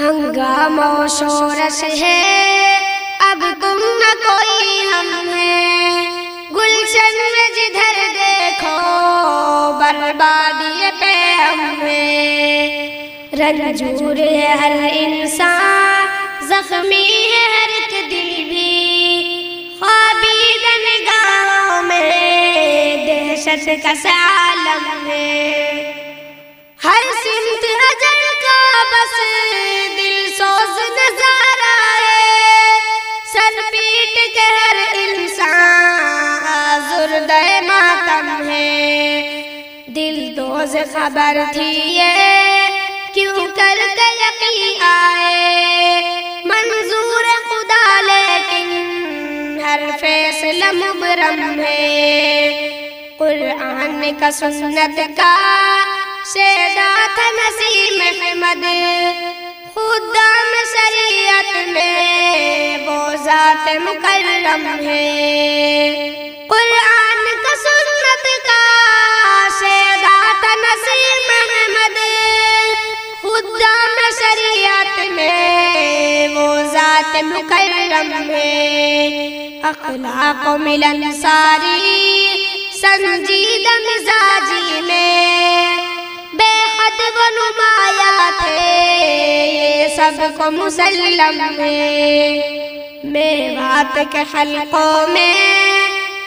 ہنگامہ و شورش ہے اب تم نہ کوئی ہم ہے، گلشن میں جدھر دیکھو بربادی پہ ہم ہے، رنجور ہے ہر انسان، زخمی ہے ہر ایک دل بھی، خوابید نگاہوں میں دہشت کا عالم ہے، ہر سمت اجل کا بس دل سوز نظارہ ہے، سر پیٹ کے ہر انسان آزردہ ماتم ہے، دل دوز خبر تھی یہ کیوں کر کے یقین آئے، منظور خدا لیکن ہر فیصلہ مبرم ہے، قرآن کا سنت کا شیدا تھا نسیم احمد، خدام شریعت میں وہ ذات مکرم ہے، قرآن کا سنت کا شیدا تھا نسیم احمد، خدام شریعت میں وہ ذات مکرم ہے، اخلاق و ملن ساری سنجیدہ مزاجی میں بے حد و نمایاں تھے، یہ سب کو مسلم ہے، میوات کے حلقوں میں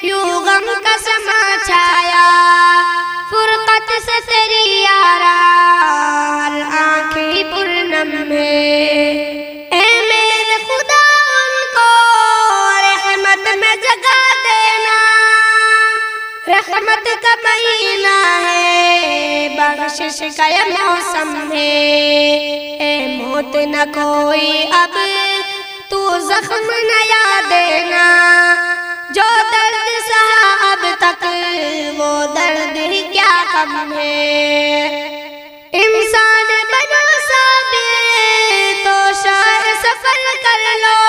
یوں غم کا سما چھایا، فرقت سے تیری یاران آنکھیں پرنم ہے، اے میرے خدا ان کو رحمت میں جگہ دینا، رحمت کا مہینہ ہے، بخشش کا یہ موسم ہے، اے موت نہ کوئی اب تو زخم نہ یاد دینا، جو درد سہا اب تک وہ درد ہی کیا کم ہے، انسان بنا ثابت تو شاہ سفر کر لو،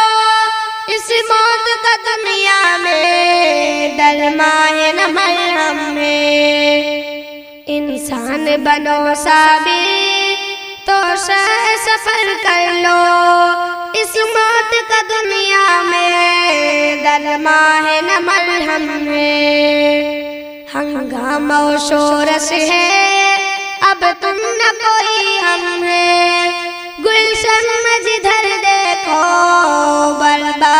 اس موت کا دنیا میں درمائے نہ مرہم ہے، انسان بنو ثابت تو شاہ سفر کر لو، اس موت کا دنیا میں درمائے نہ مرہم ہے، ہنگامہ و شورش ہے اب تم نہ کوئی ہم ہے، گلشن میں جدھر دیکھو برباد